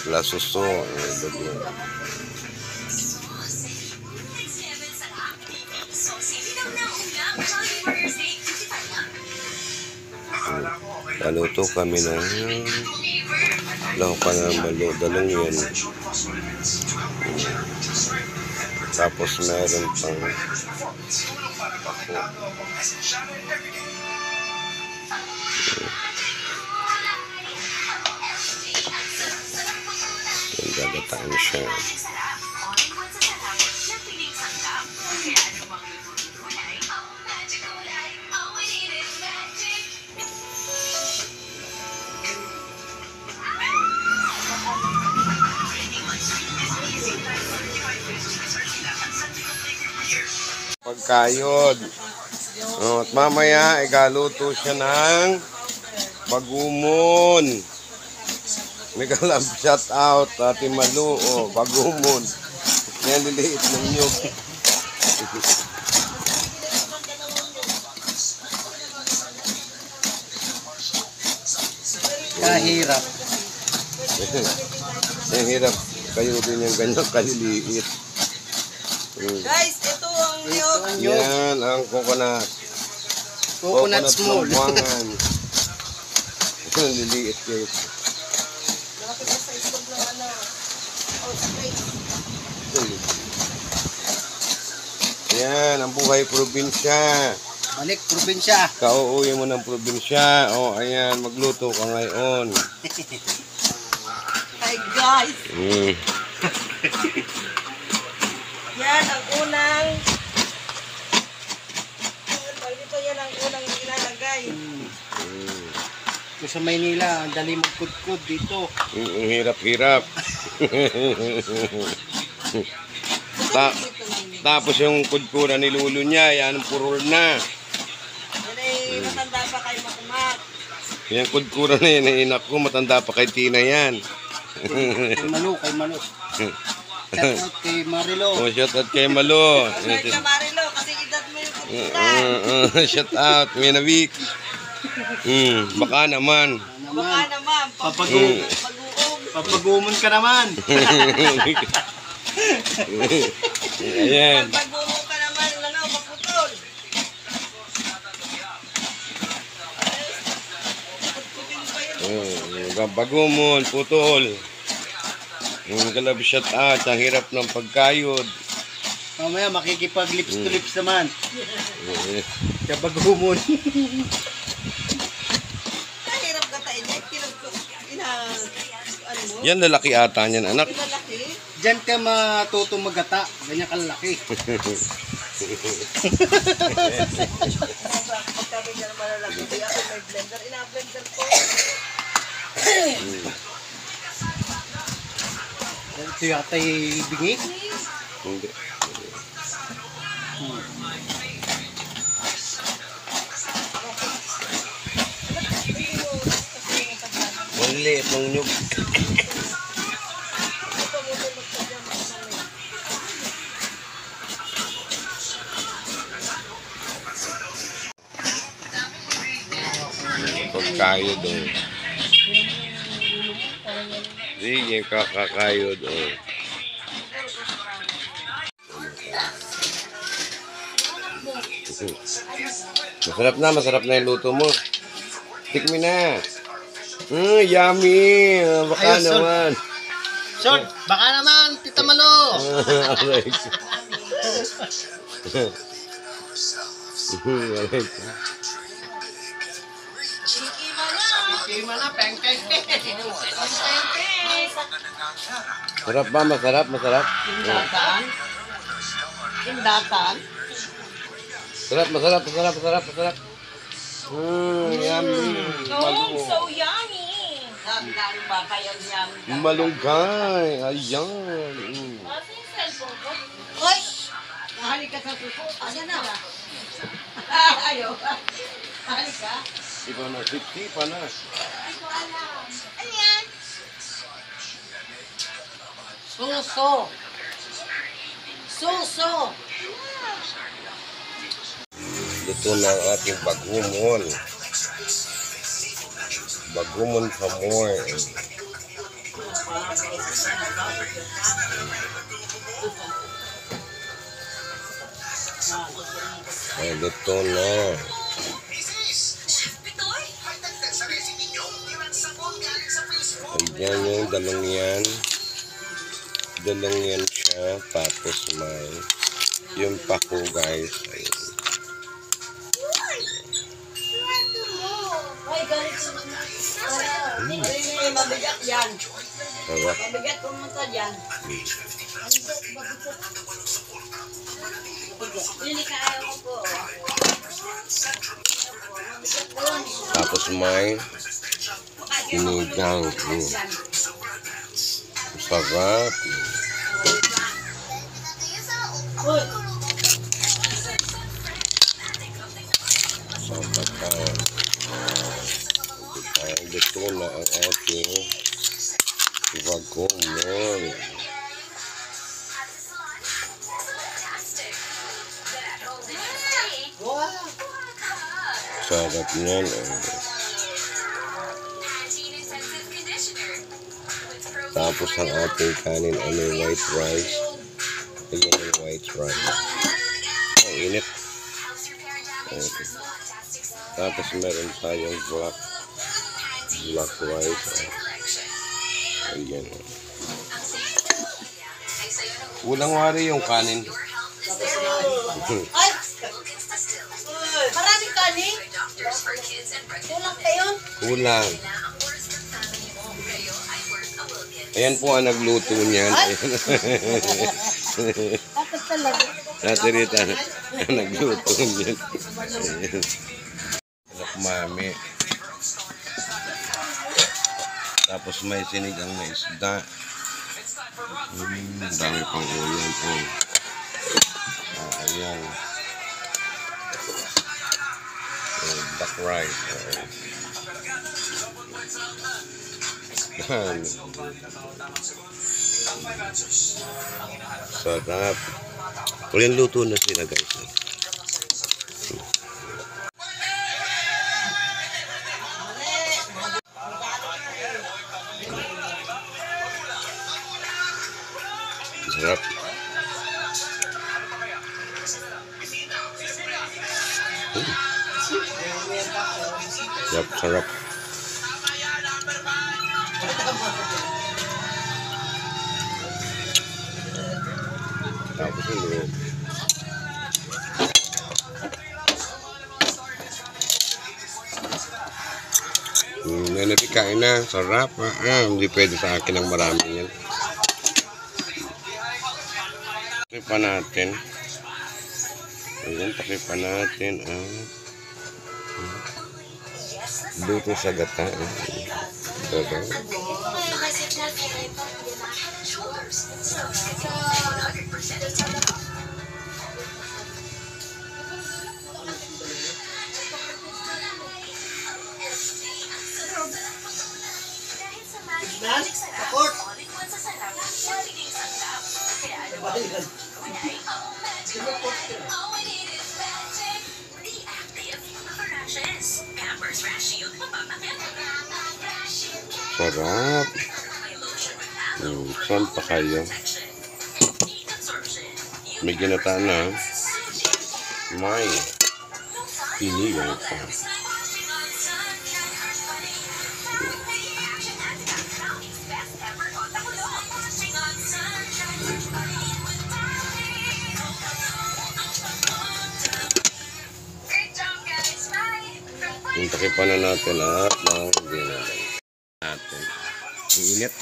Lasuso naluto kami ng lahukan ng balo, dalong yun. Tapos meron pang gagataan siya. Pagkayod. At mamaya igaluto siya ng bagumon. May kalab, shout out Ate Malu, bagumon. Yan, liliit ng nyug. Kahirap. Yung hirap kayo din yung ganyan kaliliit. Guys, ito ang nyug. Yan ang coconut. Coconut small. Buwangan. Liliit kayo. Nakapit sa islog ng ano. Yan, ang buhay probinsya. Balik probinsya. Kauuwi mo ng probinsya. O, ayan, magluto ka ngayon. Hi guys. Yan ang unang. Dito yan ang unang ilalagay. Sa Maynila, ang dali magkudkod dito. Ang hirap-hirap. Tapos yung kudkura ni Lulu niya, yan ang purol na. Yan ay matanda pa kay Makumat. Yung kudkura na yan, inak ko, matanda pa kay Tina yan. Kay Malu. Shout out kay Marilo. Shout out kay Malo. Shout out kay Marilo, kasi edad mo yung kudkura. Shout out, Minawik. Baka naman. Baka naman, Papagumon ka naman. Ayan. Pagbagumo ka naman, ano, maputol. Bagumon, putol. Galab shout out, ang hirap ng pagkayod. Mamaya makikipag lips to lips naman. Kapagumon. Hirap katain niya, ano mo? Yan, lalaki ata niyan, anak. Lalaki. Diyan ka matutong magata. Ganyan kalaki. Pagkabi niya naman lalaki. Di ako may blender. Ina-blender ko. Ito yata yung bingi. Hindi. Mali itong nyug. Pagkayod o. Sige, kakakayod o. Masarap na yung luto mo. Tikmi na. Yummy. Baka Ayos, Sol. naman. Short, baka naman, Tita Malo. Aray. Aray. Kima na, pengkeng. Sarap ba? Masarap? Masarap? Indatan. Indatan. Masarap, masarap, masarap, masarap, masarap. Yummy. Oh, so yummy. Ang baka yung yummy. Malunggay. Ayan. Kasi yung cellphone ko. Hoy! Nahalik ka sa suso. Ayan na. Ayaw. Nahalik ka? Iba na. Sipa na. Hindi ko alam. Ano yan? Suso. Suso. Luto na ang ating bagumon. Bagumon sa more. Ay, luto na. Ayan yung dalong yan. Dalong yan siya. Tapos may yung pako guys. Ayun. Ay, galit ko naman. Hindi, mabigat yan. Sarap. Mabigat pumunta dyan. Hindi ka ayaw ko po. Tapos may sinigang. Sarap. Uy, Sarap ka. Ay, luto na ang ating bagumon. Sarap niyan. Tapos ang ating kanin ano white rice. Ayan yung white rice. Ang init. Okay. Tapos meron tayong black rice. Ayan. Ulang wari yung kanin. ay! Maraming kanin? Kulang kayo? Kulang. Ayan po ang nagluto niyan. Tapos talaga. Dati Rita, nagluto niyan. Anak mami. Tapos may sinigang na isda. Ang dami pang ulam po. Ayan. Black rice. Sarap. Uling luto na sila guys. Sarap. Sarap, sarap. Tapos yung nanapikain na. Sarap. Hindi pwede sa akin ang marami yan. Takipan natin. Ayan, takipan natin. Luto sa gata. Sarap. Sarap. Saan pa kayo? May ginataan na. May pinigang pa. Yung takipan na natin at hindi naman natin. Ang init.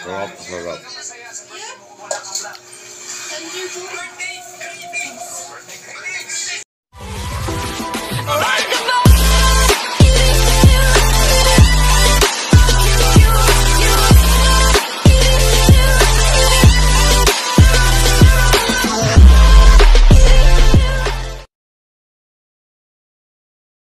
Sarap, sarap.